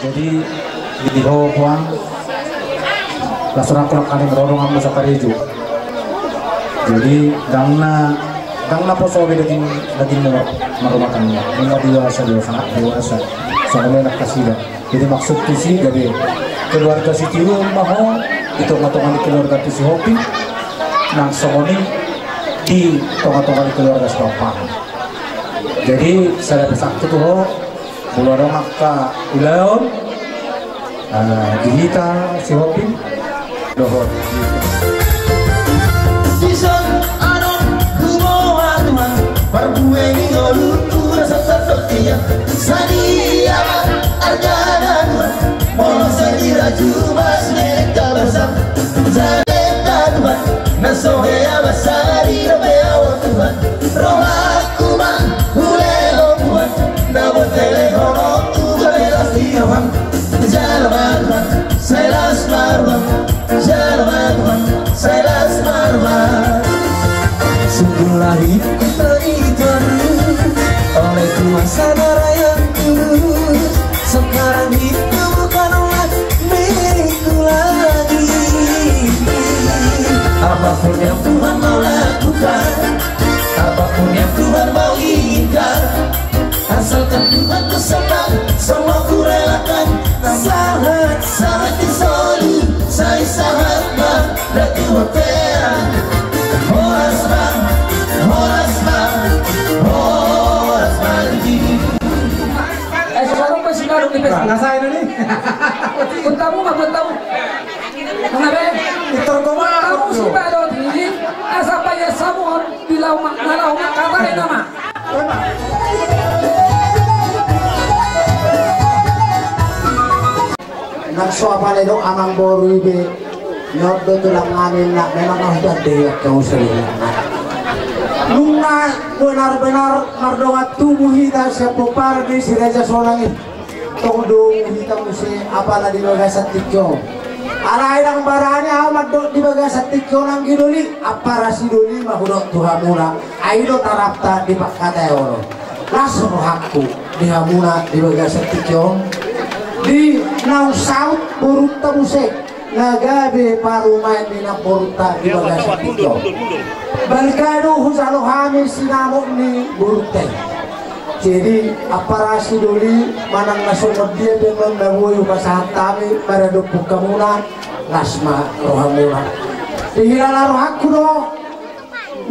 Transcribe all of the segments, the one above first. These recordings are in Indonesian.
Jadi di bawah puang laksana kurang kali merorong amba sakarejo. Jadi dangna poso daging marumakan niya. Mga sangat dewasa. Soalnya anak kasida. Jadi maksud tu si gabi keluarga si Tiro maho itu ngatongan keluarga tu si Hopi. Nang songoni di tonga-tonga keluarga si Bapak. Jadi saya pesan tu ho bulorong ka ilayon dihita si Hopi dohor. Season anon kumoha tuhan perbueni ngolutu rasa dia sadia arjana tuhan mau sedira cuma neka bersam zaneka tuhan nasohe abasari romeo tuhan rohaku man hulelo tuhan nabo telehono tu gabelas tuhan jalan tuhan selas marwan jalan tuhan selas marwan sungguh lahir terikat oleh kuasa darah yang tulus. Sekarang itu bukanlah milikku lagi. Apapun yang Tuhan mau lakukan, apapun yang Tuhan mau inginkan, asalkan Tuhan ku senang, semua ku relakan. Sangat disolu, saya sangat bangga Tuhan terang. Horas bang sekarang masih baru di Facebook. Nasa ini nih. Puntamu mah puntamu. Kenapa? Terkoma Kamu sih baru ini. Asa payah samuan bilau nalau kata ini nama. Nagso apa ledo amang boru ibe. Nyot do tulang amin nak memang sudah dewek kau sendiri. Nunga benar-benar mardongat tubuh kita sepupar di si Raja Solangi tongdong kita musi apalah di bagasan tikyo alay ng baranya amat do di bagasan tikyo nang giduli apa rasiduli mahudot tuhamuna aido tarapta di pakatayo laso hakku di hamuna di bagasan tikyo di nang saut burutta musik nagabe parumain di nang burutta di bagasan tikyo Balkano husalo hamil sinamo ni burute. Jadi aparasi duli manang nasunod dia dengan nabuyo pasahat kami para dupuk kamuna lasma rohamuna. Dihilala rohakku do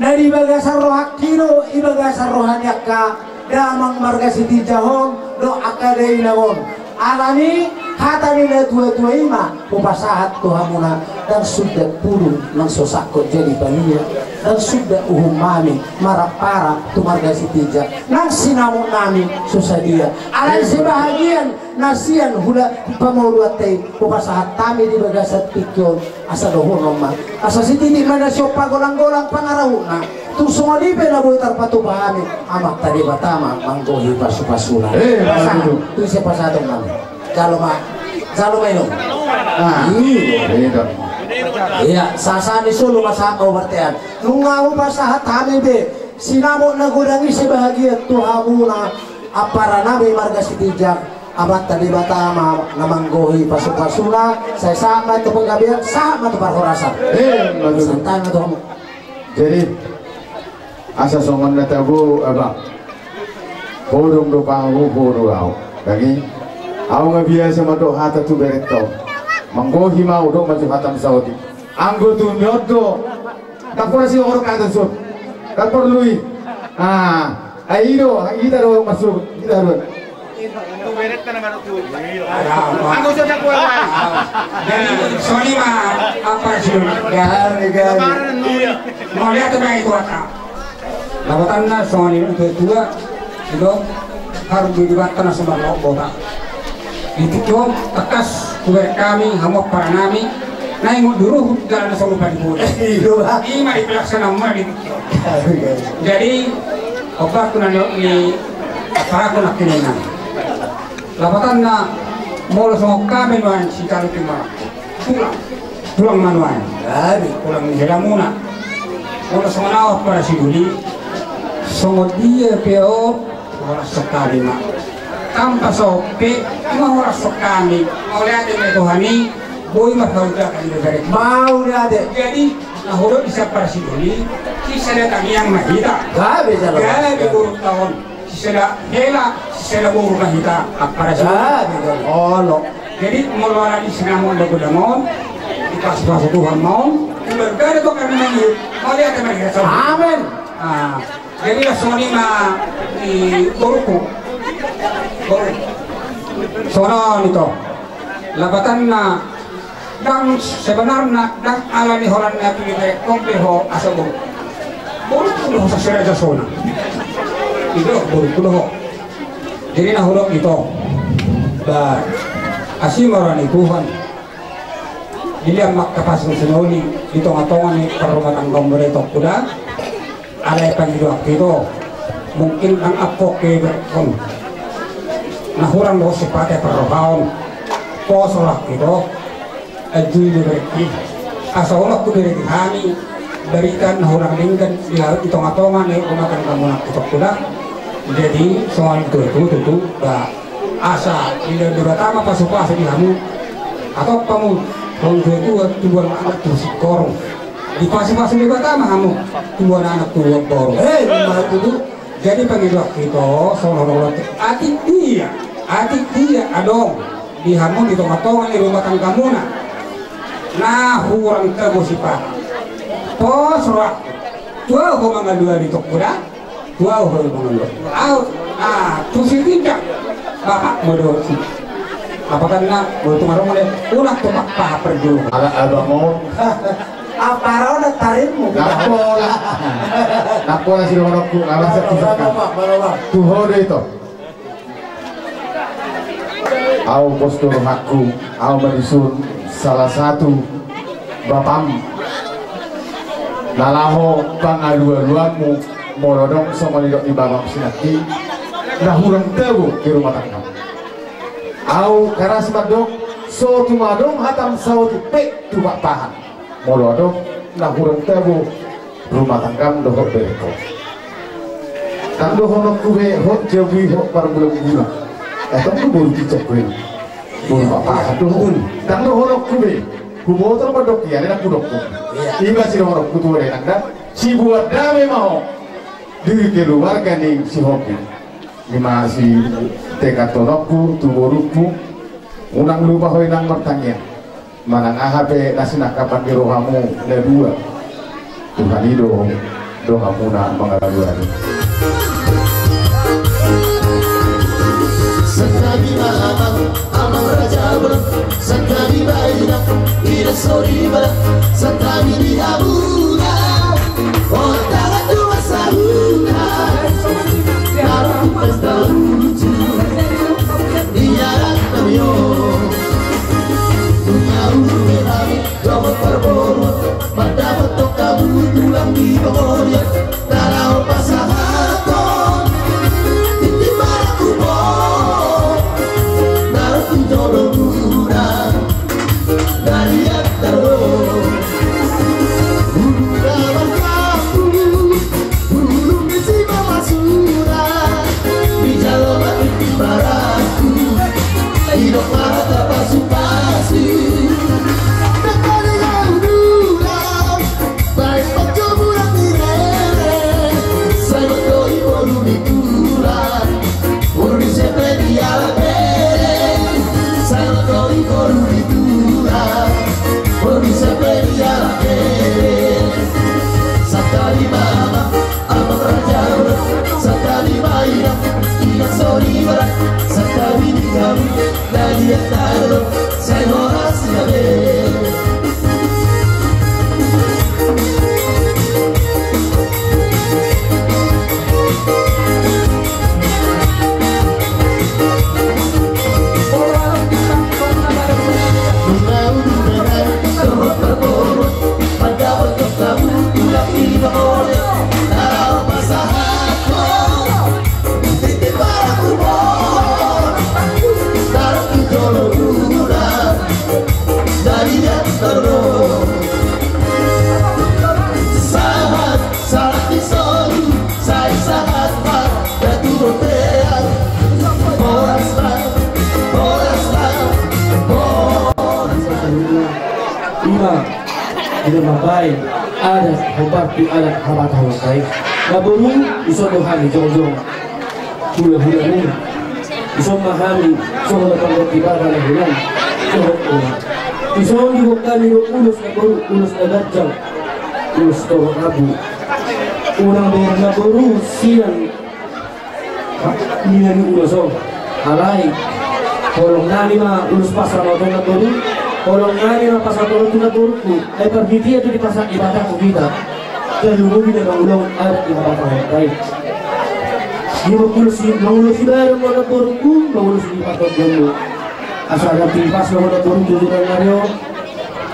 dari bagasar rohakino ibagasar rohanyaka damang marga siti jahon do akadei nagon. Alani hata nila tua-tua ima pupasahat tuhamuna dan sudah puluh nang sosakot jadi balia dan sudah mami marapara tumarga sitija nang sinamon nami susadia alay sebahagian nasian hula pamuluatay pupasahat kami di bagasat pikyon asa dohon ma asa sititi mana siyo pagolang-golang pangarawuna tusong alipe na boy tarpatupahami amak tadi batama manggohi pasupasuna itu siya pasadong namin kalau ino iya sasani solo masakaw bartean nung ngawo pasahat kami be sinamo nagudangi sebahagian tuhamuna apara nabi marga sitijak amat tadi batama namanggohi pasupasuna saya sama itu penggabian sama itu parhorasan santai na tuhamu jadi asa songon na tabu abang bodong do pangu bodo au lagi au nga biasa madok hata tu bereto manggohi mau do maju hatam saudi anggo tu nyodo tapora si orang kata sud tapor lui airo ida do masuk ida do tu beret kana baru tu anggo sudah kuat Jadi Sony mah apa sih? Mau lihat tuh itu apa? Lawatannya Sony itu dua itu harus dilibatkan sama lobota. Itu cuma tekas kuwer kami hamok para nami naik dulu jalan solo padibu ini mari pelaksana mari jadi obat kuna ni para kuna kinena lapatan na molo so kami man si kalu timah pulang manuan dari pulang jelamuna molo so nawa para si duli so dia peo wala sekali ma tanpa sope mau rasuk kami mau lihat ini Tuhani boy marhauda kali dari Mau dia deh. jadi nahuro bisa persiduli sisa datang yang mahita Gabe jalan. gabe buruk tahun sisa hela sisa buruk mahita apa Gabe jalan. Oh lo. jadi mulai di sinamon dagulamon dikasih bahasa Tuhan mau bergada kok kami nangis mau lihat kami kita Amin. jadi soni ma di boruku sono nito labatan na dang sebenarnya dang alani horan na pilih kompleho asa boruku lo sa seraja sona itu boruku lo jadi nah hulok itu dan asimaran Tuhan dilihat mak kapas senoli di tengah-tengah nih perumatan komberetok kuda ada yang di waktu itu mungkin ang apok ke berkon nahurang lo sipate perrohaon posolak itu ajui berki asalok ku dari kami berikan nahurang lingkan di tengah-tengah nih rumatan kamunak itu kuda jadi soal itu asa tidak beratama pasupasa di kamu atau kamu kalau itu tuan anak tuh si korong di pasi-pasi di pertama kamu tuan anak tuh korong malah itu jadi pengidok itu seolah-olah adik dia adong di hamun di tengah-tengah di rumah tangga kamu nah kurang terbusipat pos rak tua hubungan dua di tokura tua hubungan dua tuh si tidak bapak bodoh apakah nak butuh marung deh ulah tuh pak perju Ala abang Apa rona tarimmu? napola si Romanokku alasan tusakan tuh itu au postur hakku au barisun salah satu bapam lalaho pangaluan-luanmu molodong sama lidok di babam sinati dah hurang tebu di rumah tangga au karas madok so tumadong hatam sauti pek tubak tahan molodong dah hurang tebu rumah tangga dohok bereko kan dohok kube hok jawi hok parbulan guna itu baru dicek gue baru apa dohok kan dohok kube kumotor madok ya ada kudok iba si dohok kutu ada nangda si buat dame mau diri keluarga nih si hoki lima si tekat tonokku tuburuku unang lupa hoi nang bertanya manang ahape nasinak kapan di rohamu dua Tuhan itu dohamu na mengaluan sekali amang raja berat sekali bayilah tidak sorry berat sekali diabuna otak dua sahuna Karang pesta lucu Diarak kamyo Dunia berami Robot perboro Pada bentuk kamu tulang di bawahnya Darah pasangan Titi para kubur Darah kunjolo muda Dari terus Bulu kamu Bulu misi bawa surat Di jalan mati baraku Hidup mata pasu-pasu Dekat dengan bulan Baik percobaan direre Saya berkoi baru di bulan Baru di sepe di alam bere Saya berkoi baru di bulan Baru di sepe di alam bere Sekali mama Abang raja berat Sekali mainan Ingat sorry berat Sekali di kami Dari yang taruh Saya horas ya Orang lima tidak mabai ada seperti alat habat hawakai naburu iso dohani jong-jong hula-hula ini iso mahami iso datang ibadah lahulan iso dibuka nilo ulus naburu ulus nagajang ulus tawag abu unang bayar naburu siang nilang uloso alay kolong nani ma ulus pasar mo itong naburu kolong nani ma pasar mo itong naburu ko ay parbiti ito di pasar ibadah ko kita kaya lumubi na ulong at ibadah ko di mangulus si bayar mo naburu ko mangulus si patog mo asal natin pas mo naburu tujuran naryo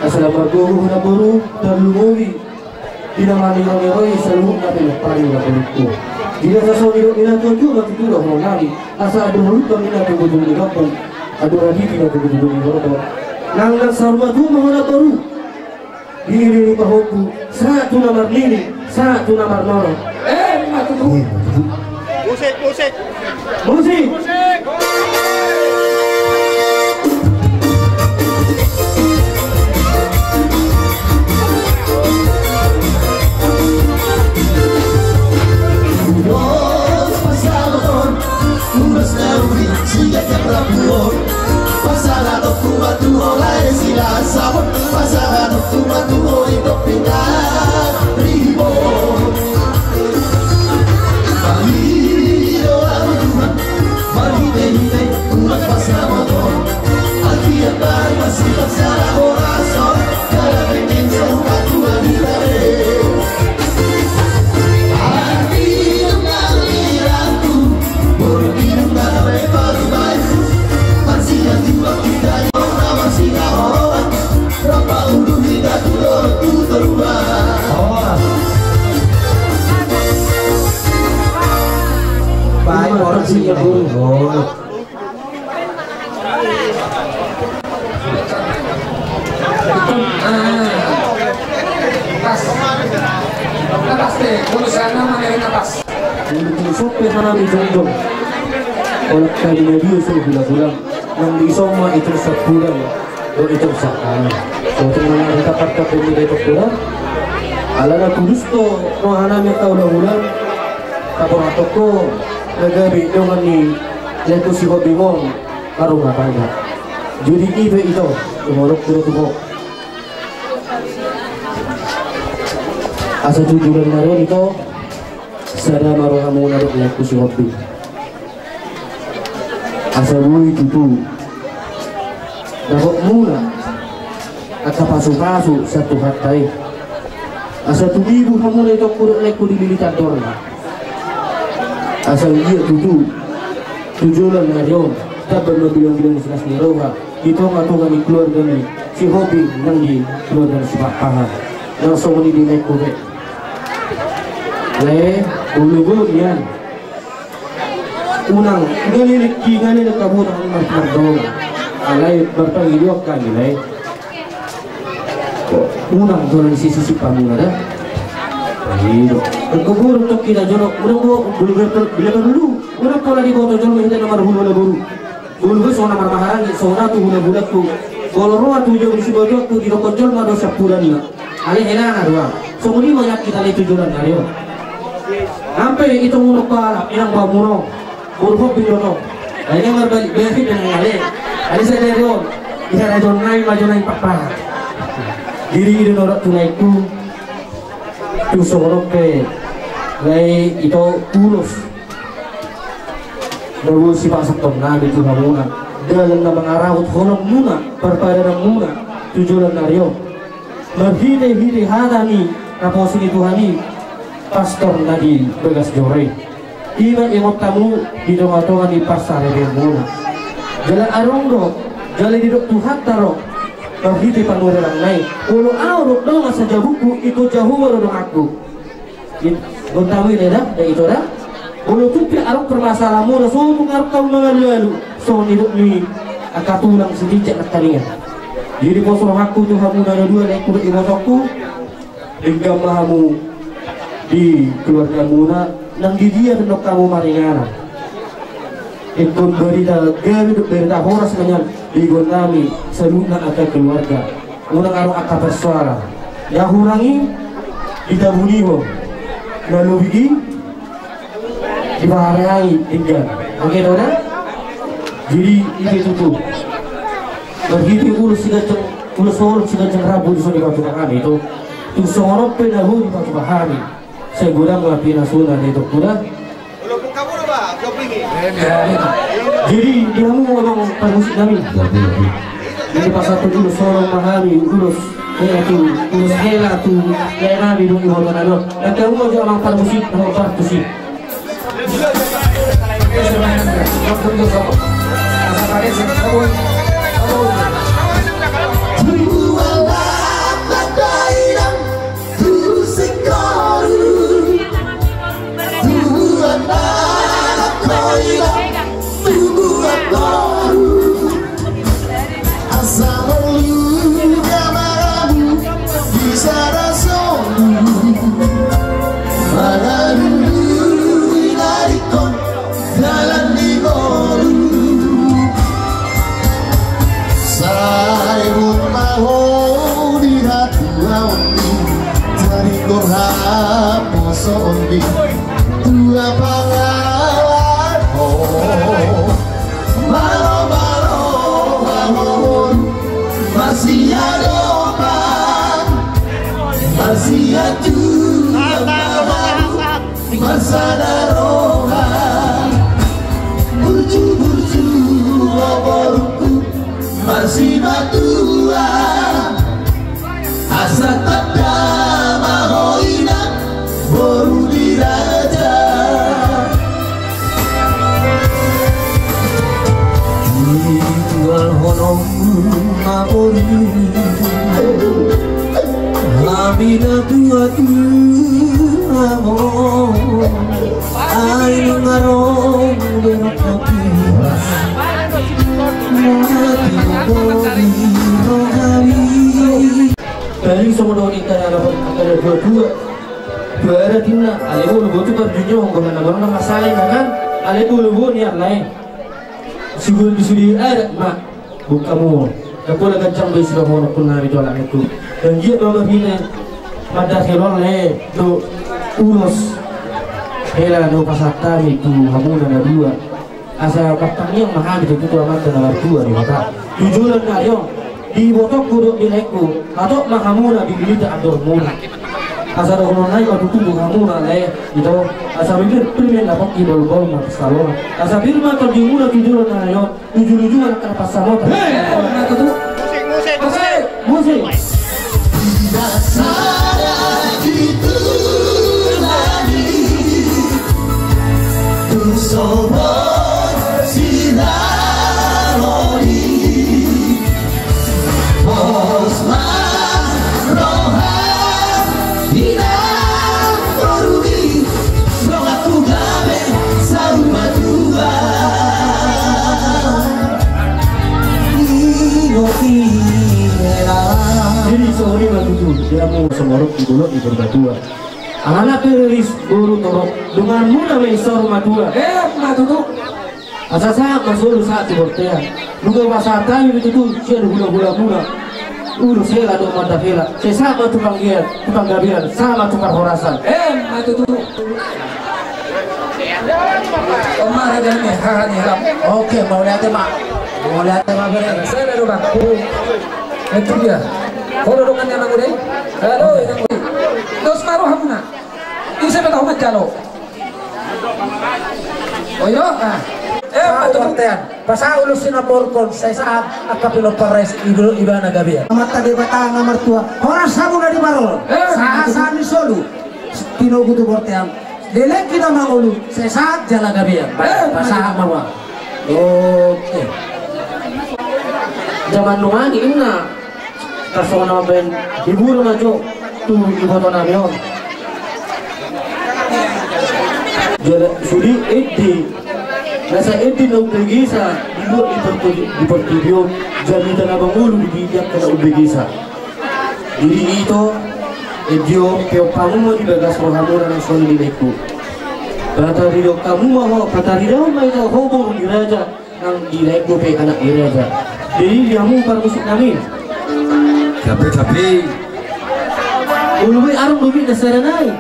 asal maguru naburu dan lumubi dinamani ng Eroy sa loob natin ng paling naburu ko jika sesuatu yang tujuh nanti tu dah mengenali asal ada mulut kami nak tujuh ni kapan ada lagi tidak tujuh ni berapa nanggal sarwa tu mengenal baru diri bahuku satu nomor lini satu nomor nol matu musik musik musik Pasado fuma tu ola esila sabor pasado fuma tu oito pintar ribo Marido aruma Maride uma pasamos aquí está masih pasara corazón cada venganza una tua vida baik orang sih yang burung Napas deh, tulisan nama dari napas. sampai sana di jong-jong oleh kalinya dia suruh bulan-bulan yang di soma itu sebulan itu sekarang so teman kita dapat pemilih itu bulan alana kudus to rohana mereka ulang-ulang kapor atoko nagabi dengan ni leto si hobimong karung katanya jadi itu umurok dulu asa tujuan naron itu sada marohamu narok leto si hobi asa bui tutu dapat mula at pasu-pasu satu hatai asa tubibu kamu itu kurang leku dililitan dorna asal dia tutu tujuan naron dapat bilang-bilang sekas niroha itu ngatungan di keluarga ni si hobi nang di keluarga si papahan langsung ni di leku le ulugun yan unang ganilik kingan na kabutang marpardong alay berpangiluak ka nilay unang doon sisisipan mo na ayun nagkaburo ito kita dyan unang buwak bilaban dulu unang pala di boto dyan hindi na marhulo na buru bulu so na marmaharang so na ito hula-bulat ko koloro at ujong si boto ko ginokonsol mo doon sa pulan niya alay hina na doon so muli manyak kita na ito dyan na rin sampai itu munuk palap inang bamuno buruk bilono ini berbalik beri dengan ale ale saya dari on bisa ada donai maju naik papa diri norak tunaiku tu sorok ke lay itu tulus baru si pasak tonna di tunamuna dalam nama ngarawut holong muna perpadanan muna tujuan nario berhide-hide hadani kaposin Tuhani pastor nadi begas jore iba imot tamu di dongatongan di pasar yang muna jalan arongdo jalan di Tuhan taro berhiti panurang naik ulu auruk dong saja buku itu jauh baru aku gontawi dah itu dah ulu tupi arok permasalahan muna so mengaruk kau mengalu so hidup ni akatulang sedikit nak tanya jadi kosong aku tuh kamu ada dua naik kulit imotokku hingga mahamu di keluarga muna nang di dia tendok kamu maringana ikut berita horas menyan di kami seluna akan keluarga unang araw akap bersuara ya hurangi ditabuni mo nalubigi dibahayai tinggal oke dona jadi itu tuh begitu urus sigacang rabu di sini waktu kami itu songorok penahu di waktu kami saya gudang ngelapi nasunan itu kuda jadi dia mau ngomong musik kami jadi pas satu dulu sorong mahami urus urus hela tuh kayak nabi dulu ngomong nado dan kamu mau ngomong pada musik ngomong pada musik dua pangalan malo masih ada obat masih ada masa darohan burju oborku masih batua asa tada mahoina baru diraja jual honong mabori habina tua ay ngarong benok kopi dari semua doni kaya ada dua ada tina ale bulu botu perjunya ngomong nama masalah kan ale bulu niat lain sigul disudi ada mak bukamu aku dah kencang besi kamu pun hari jualan itu dan dia bawa bina pada helon le tu urus hela no pasata itu kamu ada dua asal kaptennya mahal itu amat dengan dua di mata tujuan kalian di botok kudu di leku atau makamu di bilita ador muna asal orang lain waktu tunggu kamu nalai itu asal pikir primen dapat idol bol mas kalau asal pikir mah terjungu lagi tujuan kalian tujuan akan pasar motor musik jadi sore batu dia mau semorok di dulu di berbatua anak perilis guru torok dengan mudah mesor madua matutu asasa masuk saat dibortea luga pasata itu tuh sia gula mula urus hela do mata hela saya sama tukang gabian sama tukang horasan matutu Omar ada nih harani haram Oke, mau lihat mak beres. saya ada bang itu dia kalau dokan yang aku deh halo yang aku dos maruh hamna ini saya tahu macalo oh iya Pertean, pasal ulus Singapura kon saya saat akapilo pares iba nagabia. Amat tadi batang nomor tua. Orang sabu dari marol. Saat di Solo. Tino kudu pertean. Delek kita mangulu. Saya saat jalan gabia. Pasal mawa. Oke. Zaman nungangi inna kasona ben hibur majo tu iboto namion jala sudi edi nasa edi na ubegisa ibu ipertibio jami na bangulu dibiyak kana ubegisa jadi itu edio peo kamu mau dibagas rohamura ng soli dileku kata rio kamu mau kata rio may ito hobo diraja ng dileku kay anak diraja jadi dia mau musik namin Tapi Uluwi arung dubi nasaranay.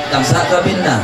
tangsa kabinda.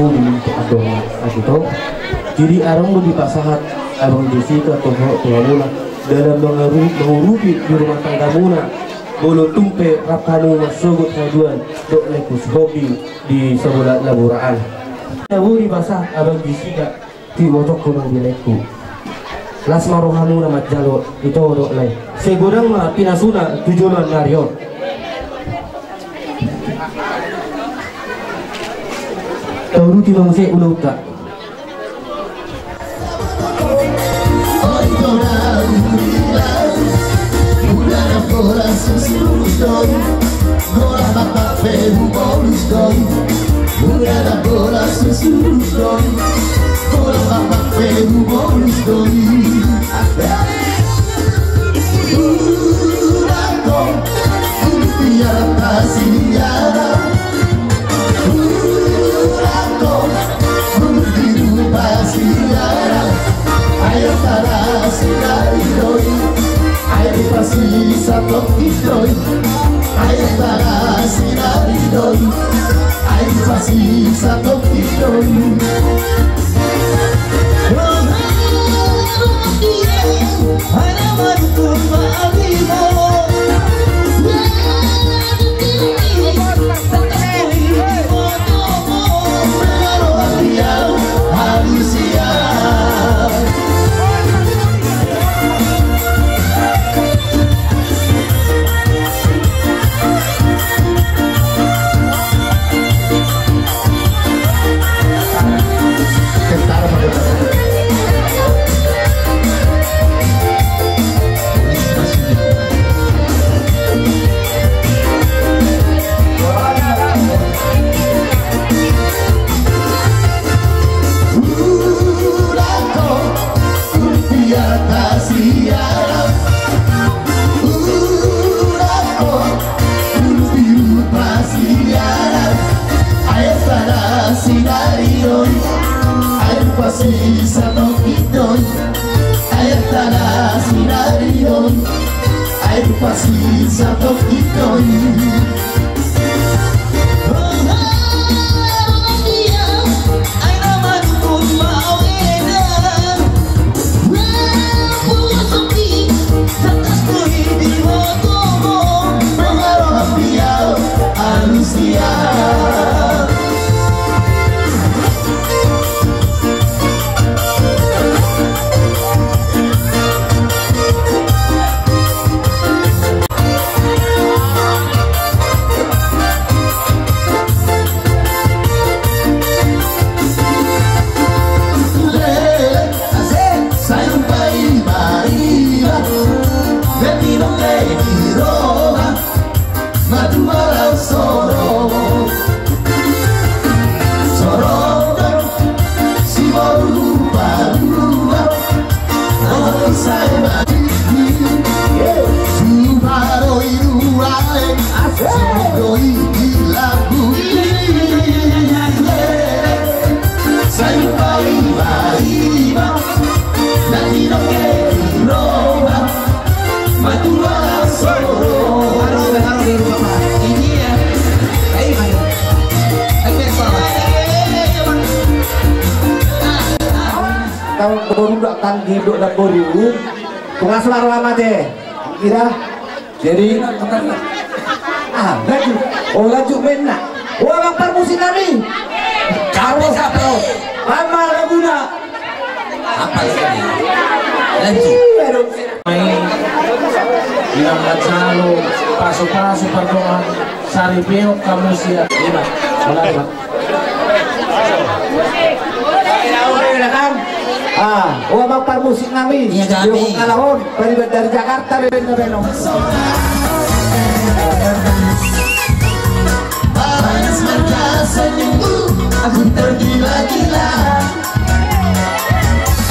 ilmu untuk adong gitu. Jadi arang lu dipasahat abang Jessica atau mula dalam mengurupi di rumah tangga muna bolo tumpe rapanu masugut kajuan dok lekus hobi di sebelah laburaan. Tahu dipasah abang Jessica di motok kunang bileku. Las marohamu nama jalo itu dok lay. Segudang mah pinasuna tujuan narion. Tahu di bangsa ulau tak. Kan hidup dan boriu tugas lama deh kira jadi laju laju mena bang permusi kami kalau satu amal guna apa ini laju bilang selalu pasu-pasu perdoa sari peok kamu siap lima mulai bang permusi kami yung kalahon dari Jakarta beno panas merkasanya aku tergila-gila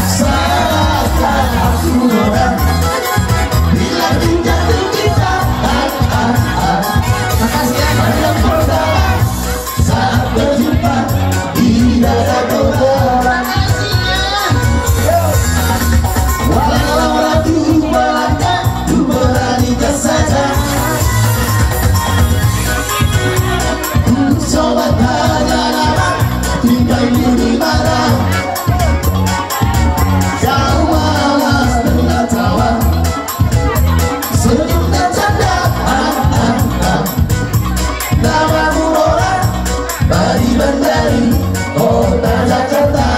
salahkan aku orang bila jatuh kita makasih pada pertama saat berjumpa di dada orang walau ragu melangkah ku beranikan saja ku coba tanya kamu di mana? Kau malas tertawa, senyum dan canda. Namamu orang Bari Bandari, kota Jakarta.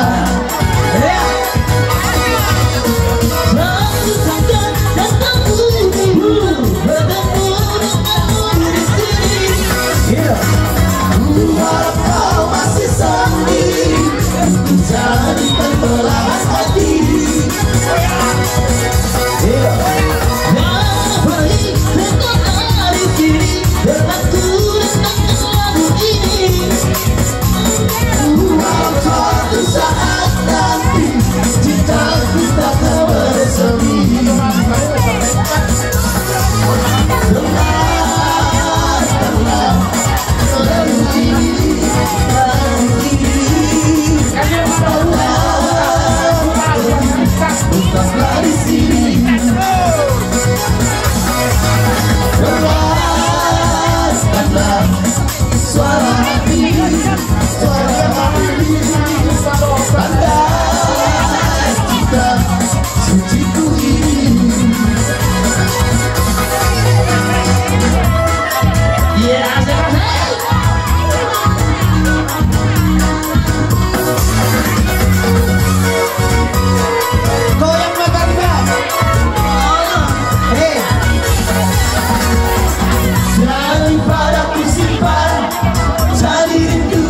Lalu saja datangku bertemu denganmu di sini. Ku harap kau masih sendiri, jadi pembelahan hati. Balik dengan di sini, denganku dengan lagu ini. Ku harap suatu saat nanti jika kita tak bersemi. Tetaplah di sini. Lepaskanlah suara hati, suara hati. Pandai kita suciku ini. Goyang Makarga. Daripada ku simpan jadi rindu,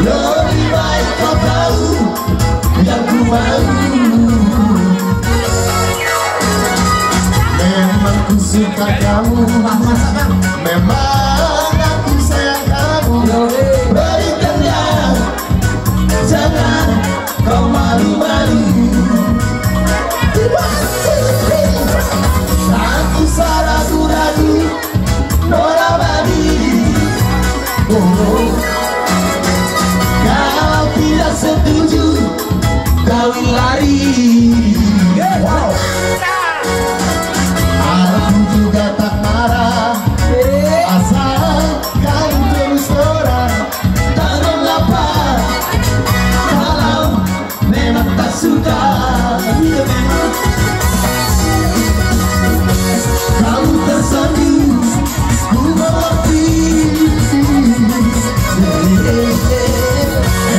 lebih baik kau tahu yang ku mau. Memang ku suka kamu, memang aku sayang kamu. Berikanlah, jangan kau malu-malu. Aku salah ragu, Nora Badi. Kau tidak setuju, kawin lari. Aku juga tak marah, asal kau terus orang. Tak mengapa kalau memang tak suka. Kau tersenyum, ku mengerti.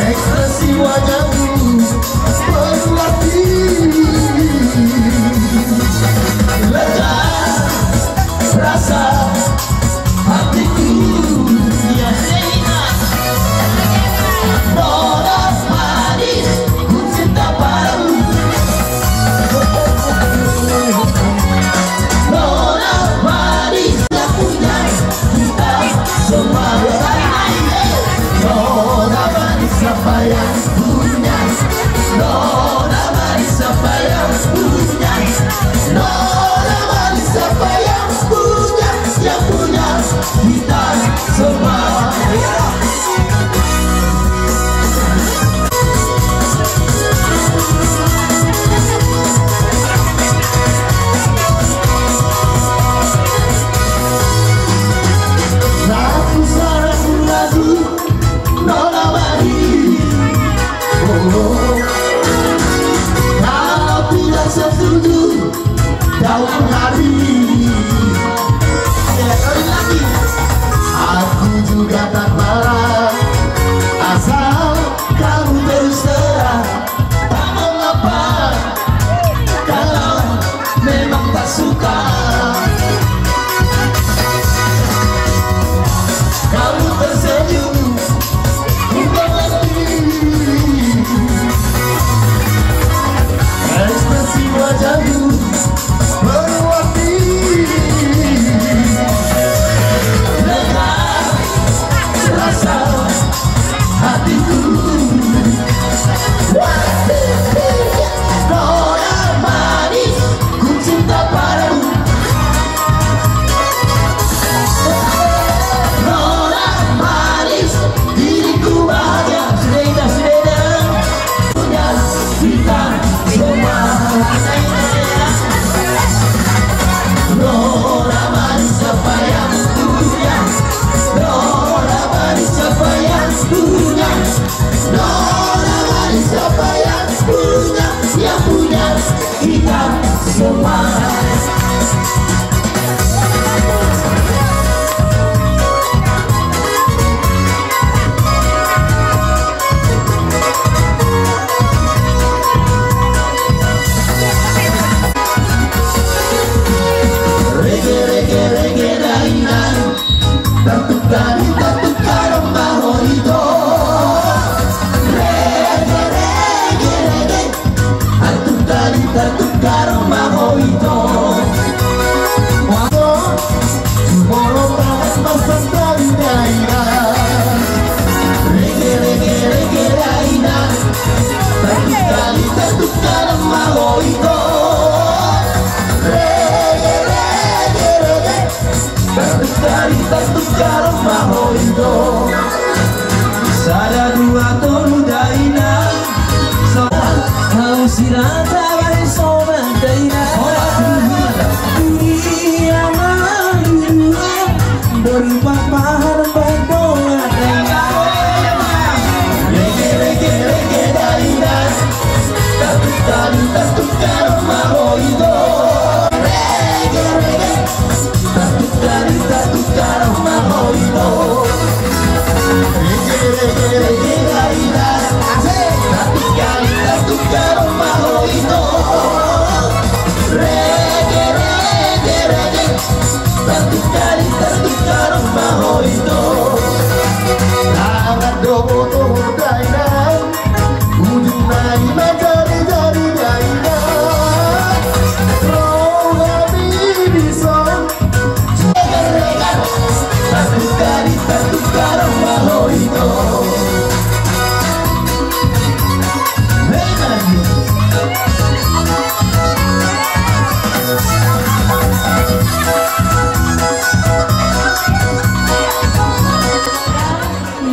Ekspresi wajahmu penuh arti. Lega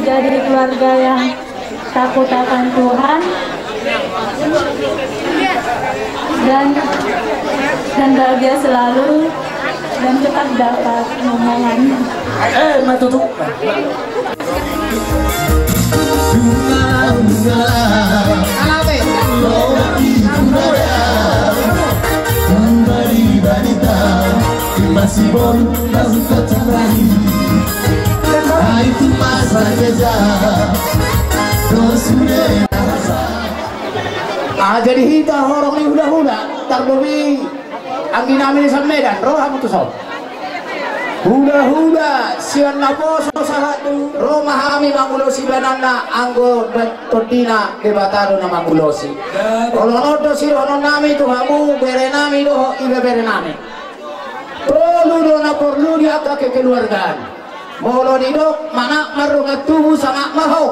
menjadi keluarga yang takut akan Tuhan dan bahagia selalu dan cepat dapat momongan. Matutu. Masih boleh tercari, itu masa kejar. Jadi hita horong ni hula-hula tarbobi angin amin sa Medan roh hamu tu sob hula-hula sian na boso sa hatu roh mahami mangulosi banana anggo tordina debatado na mangulosi olonodo si rono nami tu hamu bere nami doho ibe bere nami perlu na perlu dia ke keluargaan molo didok mana marungat tubuh sama maho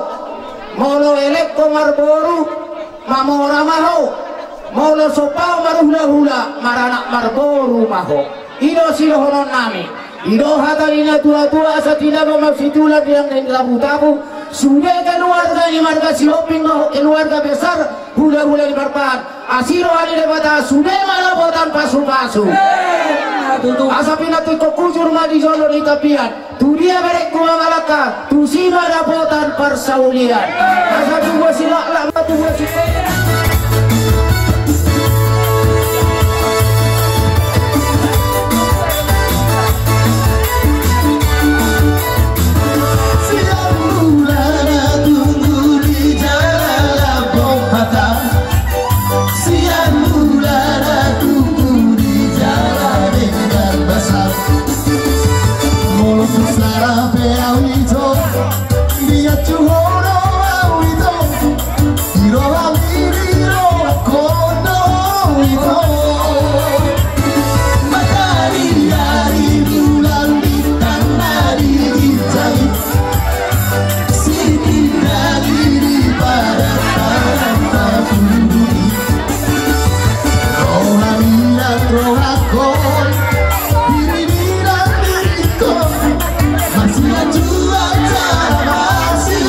molo elek komar boru mamora maho molo sopao maruhula-hula maranak marboru maho ido silohonon nami ido hatalina tua-tua satina maksitulah yang tabu-tabu sudah keluarga ini marga siloping keluarga besar hula-hula di barpan asiro ali lebata sudah malabotan pasu-pasu asapina tu kokujur madi solo di tapian tu dia berek gua malaka tu si malabotan persaulian asapi gua silak lama tu gua silak. Masih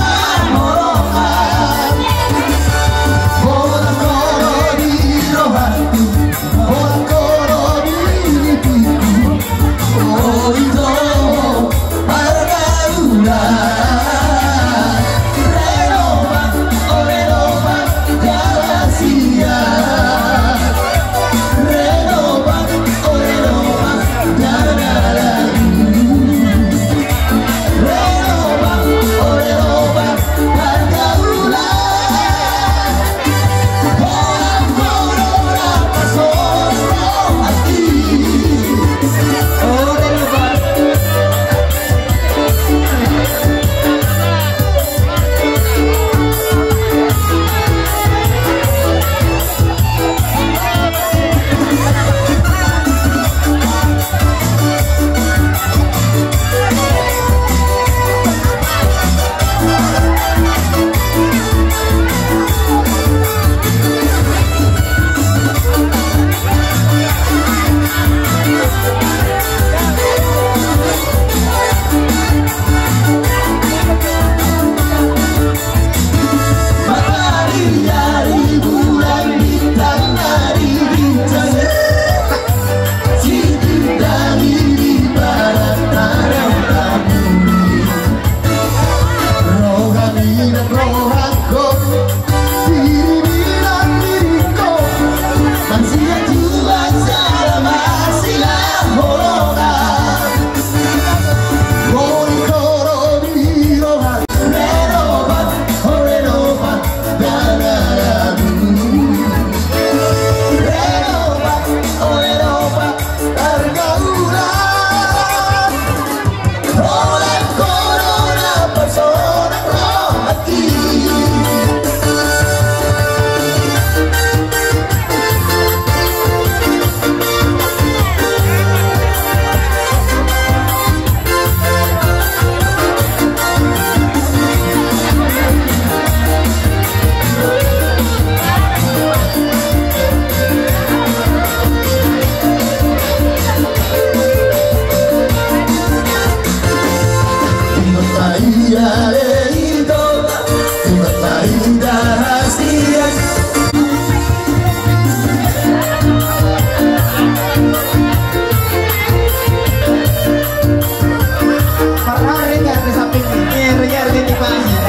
bayar di timahnya.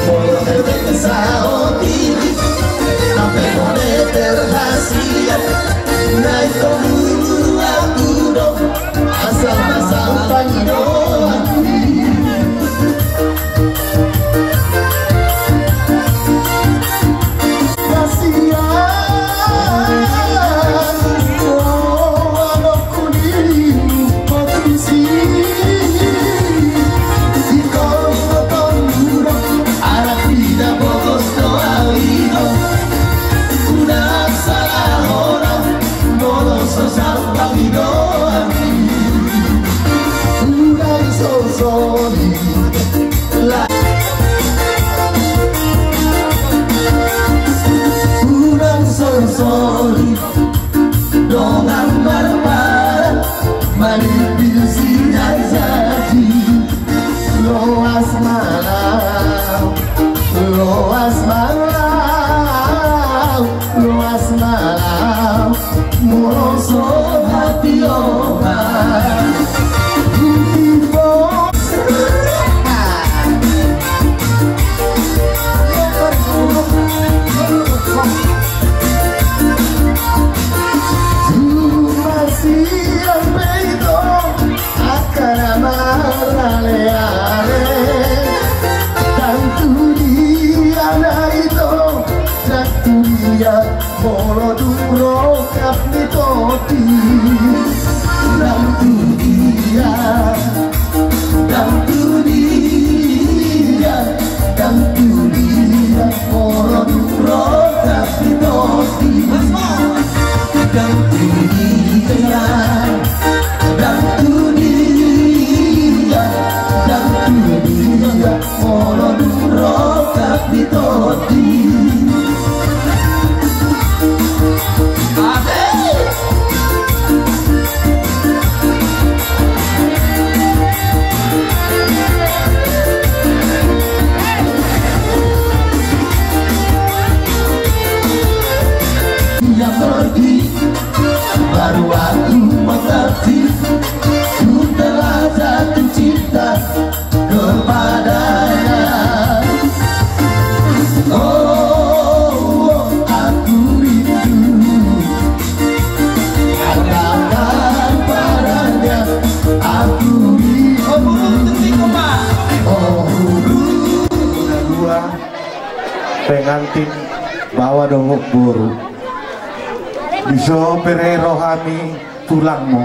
Por terpesado tinggi, sampai boleh terhasil. Naik dulu aku dong, asal-asal panjang. pengantin bawa dongok buru bisa pere rohani tulangmu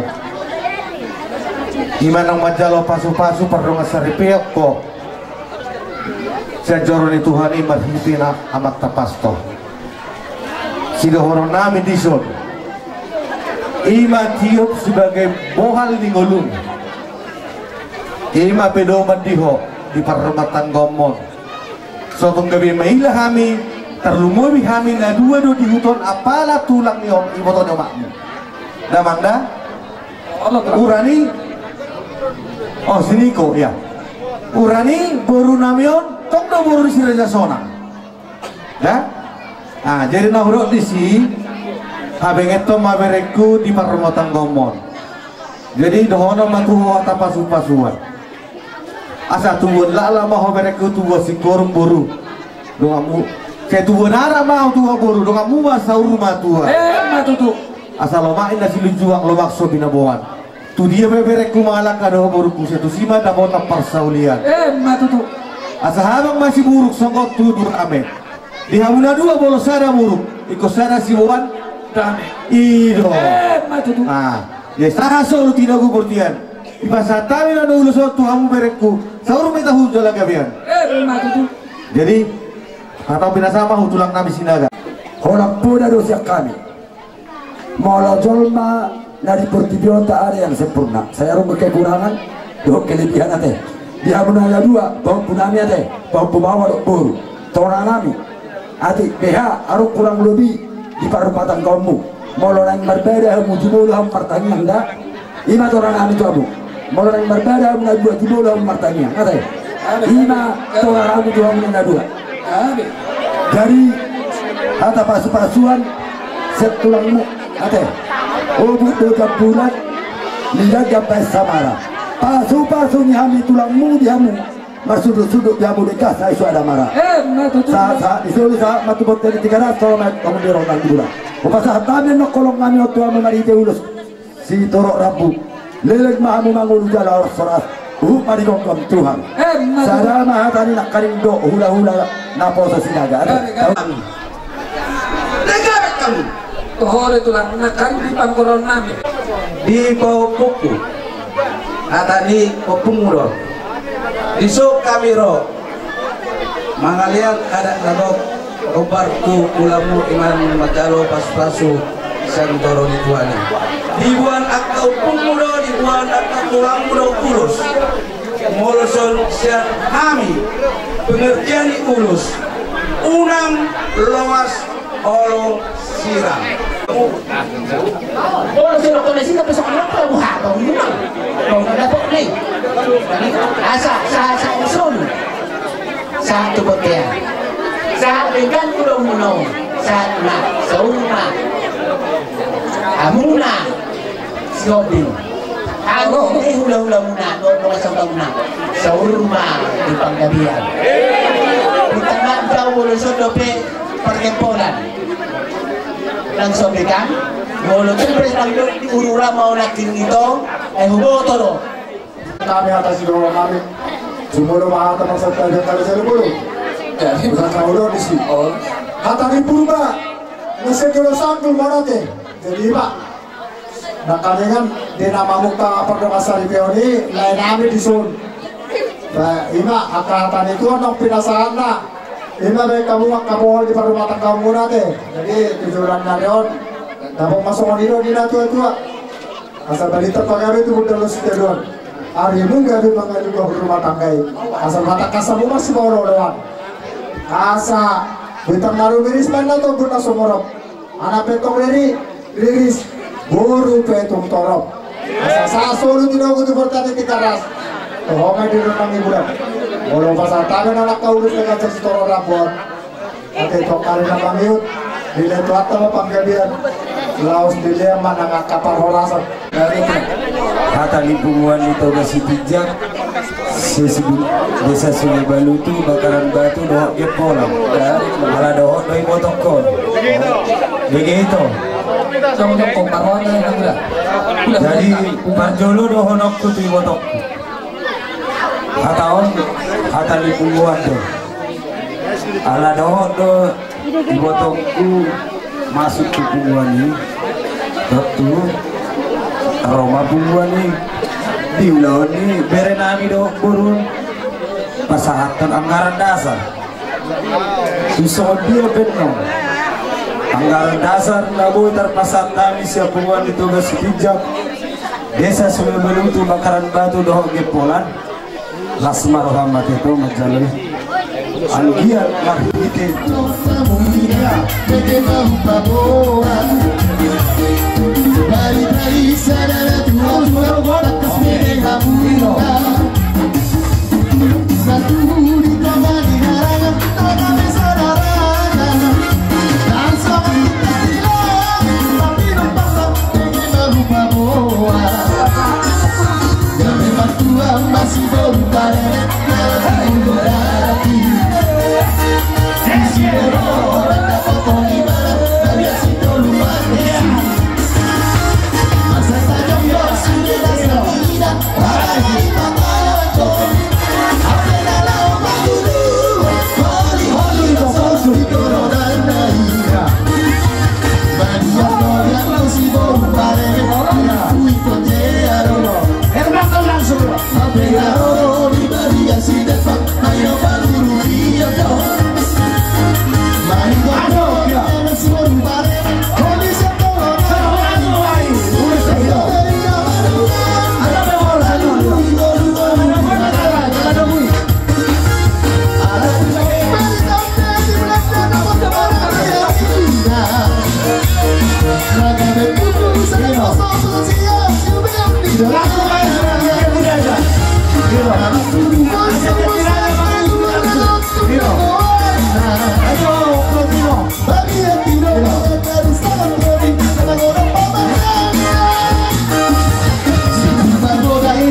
imanang majalo pasu-pasu perlu ngasari piyok ko sejoroni Tuhan iman hipina amat tapasto sidohoro nami dison ima tiup sebagai bohal di ngolung ima pedoman diho di perempatan gomon sotong gabi mailah kami terlumubi kami na dua do di huton apalah tulang ni om iboton omakmu damang dah urani oh siniko ya urani baru namion tong do baru si Raja Sona dah jadi nahurok di si habeng itu mabereku di perempatan gomon jadi dohono matuho tapasu-pasuan asa tubuh lala mau bereku tubuh si korum buru doamu kayak tubuh nara mau tubuh buru doamu masa rumah tua matutu asal lo main nasi lujuang lo makso binaboan tu dia bereku malak kado buruku satu sima dah mau tapar saulian matutu asa habang masih buruk songkot tudur ame di hamuna dua bolos sada buruk ikut sada si boan dame ido matutu ya sahaso lu tidak guburtian di pasar tawi na dulu so Tuhanmu bereku saur minta hujul lagi bian jadi atau binasama hutulang nabi sinaga orang puda dosa kami malah jolma dari pertibion tak ada yang sempurna saya rumah kekurangan doh kelebihan ate dia menanya dua bau punami ate bau pembawa buru tora nami ati PH aru kurang lebih di perempatan kaummu malah yang berbeda mujibul ham pertanyaan dah ima tora nami tu abu malah yang berbeda menadua di bola martanya kata lima orang ramu dua menadua dari kata pasu-pasuan setulangmu kata obut dekat bulan lihat gapai samara pasu-pasu nyami tulangmu diamu marsuduk-suduk diamu dekas saya isu ada marah saat disuruh saat matu botel 300 tolong kamu dironang gula upasa tamen no kolong kami otua mengarite ulus si torok rabu leleg mahamu mangulu jala soras mari kongkom Tuhan sada mahatani nak karindo hula-hula naposo sinaga negara kamu tohore tulang nakan di pangkoron nami di bawah puku atani popunguro isuk kami ro mangaliat ada nabok obarku ulamu iman macalo pas-pasu santoro di tuani dibuan akau punguro dibuan akau tulang muro ulus moloson siat kami pengertian ulus unang loas olo sirang Olo sirang kau nasi tapi soalnya apa buah kau ini mah kau tak dapat nih sa usun sa tubotea sa dengan kulong munong sa na sauna amuna siobin ako hula-hula muna doon sa tauna sa urma di panggabihan kita nang jauh ulusod dope pertemporan nang sobekan mulu siyempre nang urura mau nakin ito hubo toro kami atas doa kami sumuro mahata maksudnya kali saya dulu bukan kaulo di sini hatari purba nasi kilo sangkul marate jadi pak nah kami kan di nama muka perdoa sari peoni lain kami di sun ima akatan itu nong pinasaan na ima baik kamu kamu di rumah tangga kamu nate jadi tujuan narion dapat masuk di tua asal balita pagawai itu udah lulus kedua hari ini nggak ada mengaji rumah tangga asal mata kasamu masih bawa doang asa bintang naru miris mana tuh guna sumorok anak petong liris guru petung torok asa sasulu tidak kutu bertani di karas tohongan di renang iburan walau pasal tangan anak kau udah dengan cek torok rapor ate tokari na pamiut dilihat atau panggabian laos dilihat mana ngakapar horasan kata lingkungan itu masih bijak sesebut desa Sungai Balutu bakaran batu dohok gepolam malah dohok doi botokon begitu sama komparwana yang udah jadi parjolo dohok nokku tuh botokku kata lingkungan tuh ala dohok do di botokku masuk ke lingkungan ini betul aroma bumbuan nih diulah nih berenami doh burun pasahatan anggaran dasar susah dia benong anggaran dasar nabu terpasat kami siap bumbuan itu gak sepijak desa Sungai Balutu bakaran batu doh gepolan lasmar rahmat itu majalih anggian mahite Balik-balik sadar Tuhan atas mereka muda satu di tangan di harangan kami saudarakan dan sama kita hilang tapi nampak dengan rupa boa dan memang Tuhan masih berupaya menghadapi isi orang dapat pengibaran dari situ luar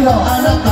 anak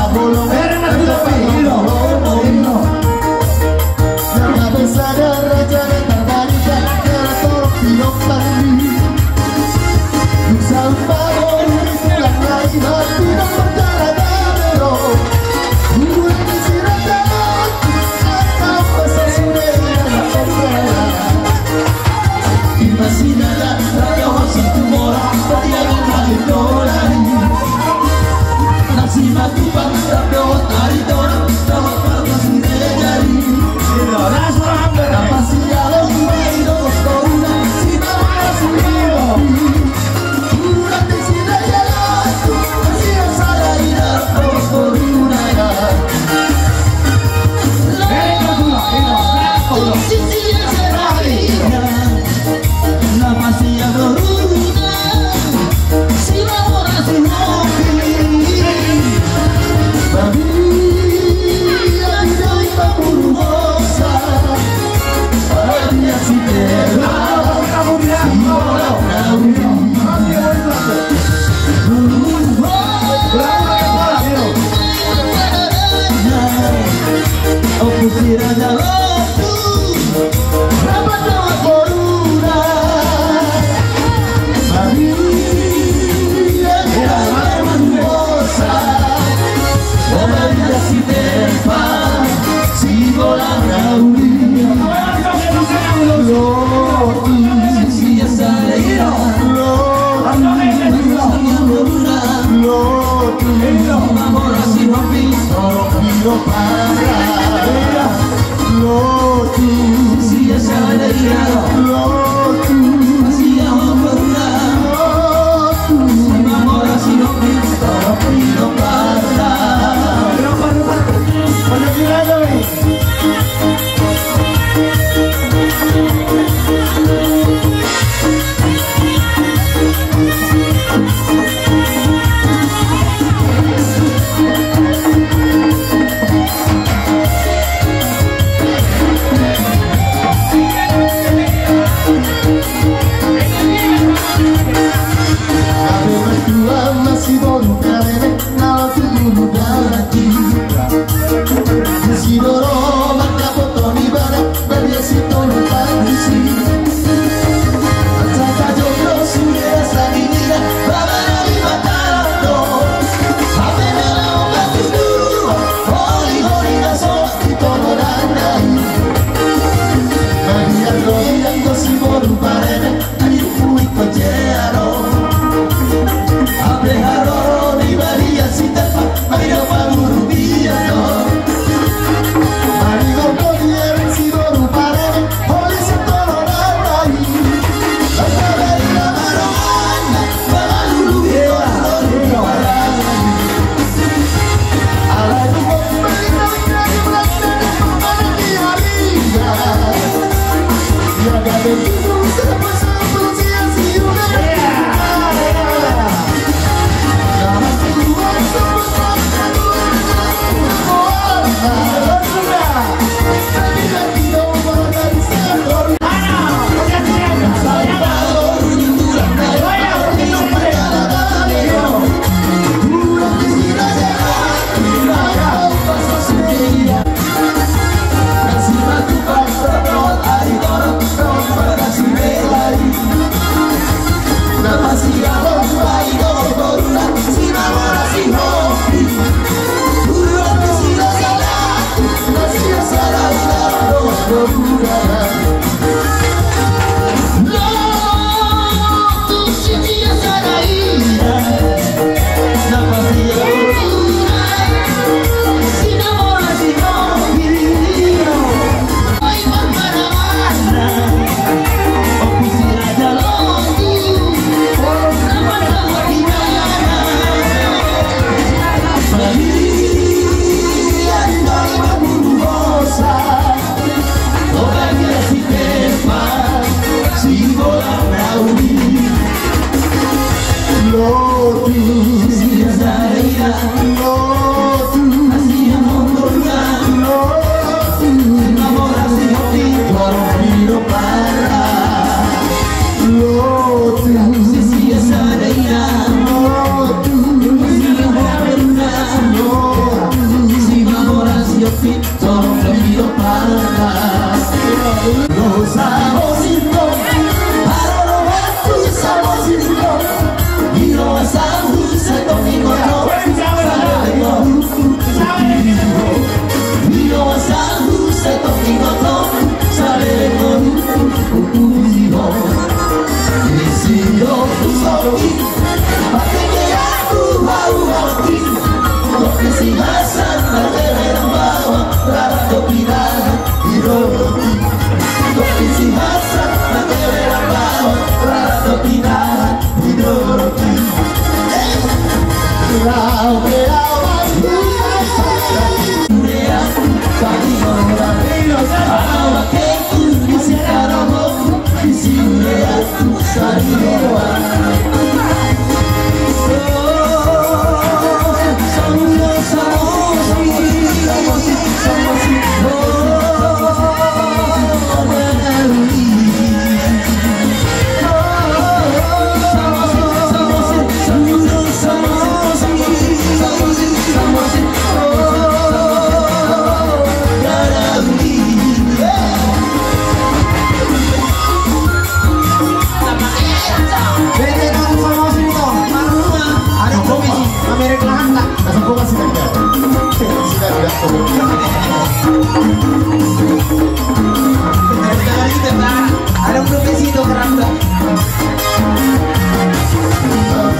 Ada un besito grande.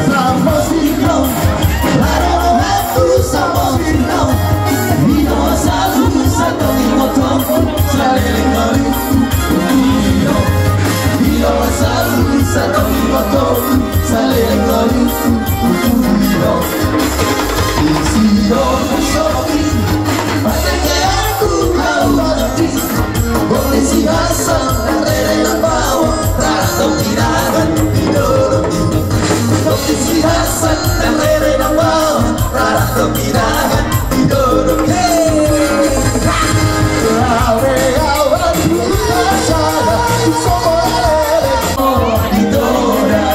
Somos dignos, para tu somos dignos. Vino salud, santo y motor, sale el cari. Vino salud, santo y motor, sale el cari. Y si no somos dignos, para que aku ahora ti, boleh si hasan. Si Hasan dan Rere Nambah Rara kepirahan hidup Awe-awe kita sada Semua Rere Adidora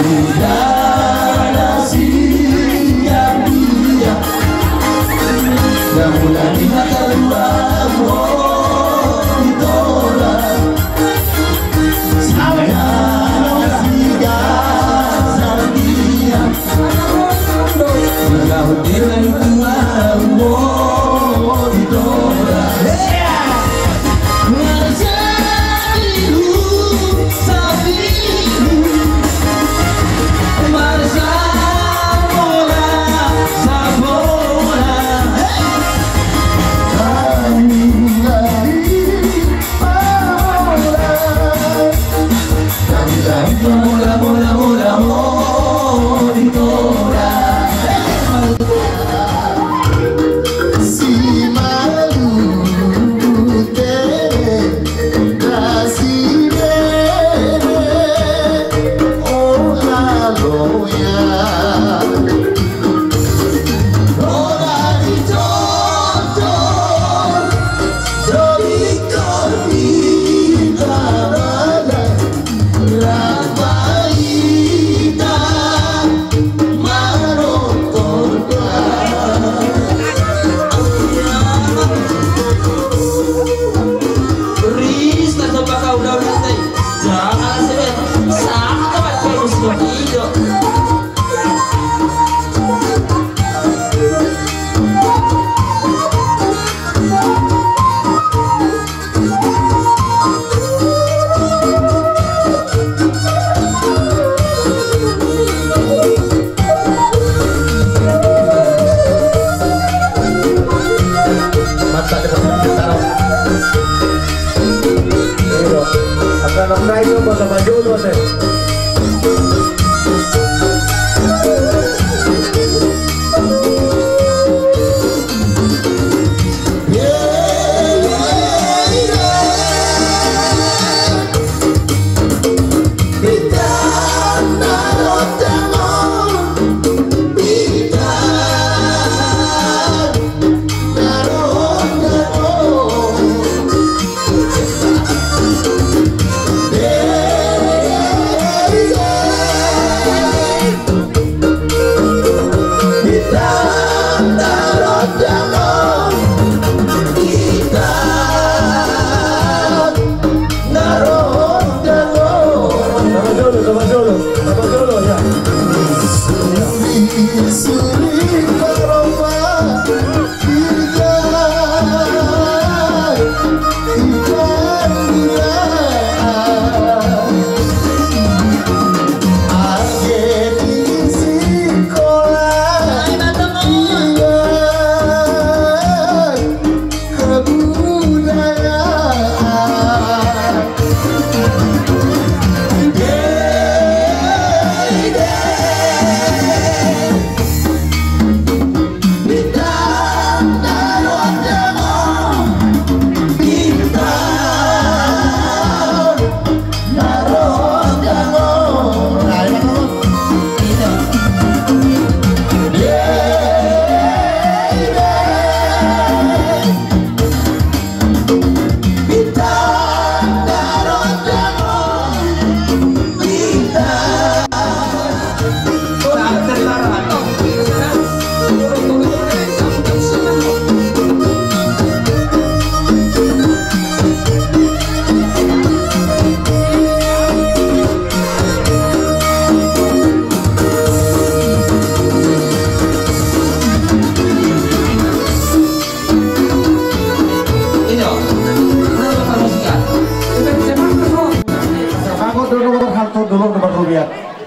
Udara siang dia Namulah di mata luar Adidora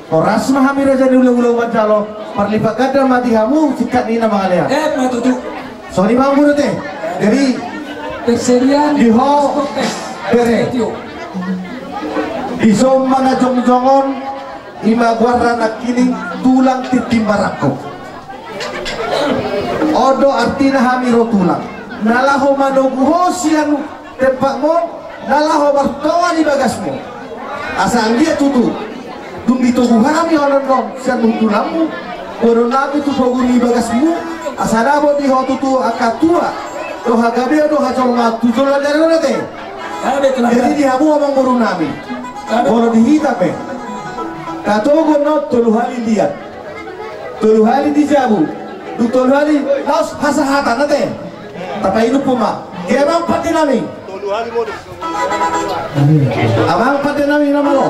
Oras mahamira jadi ulang-ulang mancalo perlipat dan mati kamu sikat ni nama kalian. Matutu. Sorry bang guru teh. Jadi Perserian di ho bere. Di mana jong-jongon ima guarana kini tulang titimbarako. Odo artina hamiro tulang. Nalaho manoguho sianu tempatmu. Nalaho bartoa di bagasmu. Asal dia tutu. Dumbi tubuh kami orang dong. Sianu tulangmu. Orang nabi tu poguni bagasmu. Asal nabo di ho tutu akatua. Doha gabe doha colma tujuan dari mana teh? Jadi dia abu abang baru nabi. Baru dihitam eh. Katogo not tolu hari lihat. Tolu hari dijabu. Du tolu hari laos hasahata nate. Tapi ini puma. Dia abang pati nami. Tolu hari modus. Abang pati nami nama lo.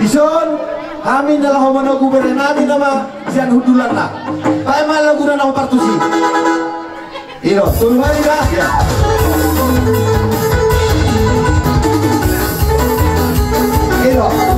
Ison amin dalam homano gubernati nama sian hudulan lah. Pai malah guna nama partusi. Iyo, tolu hari dah. Ya. Iyo.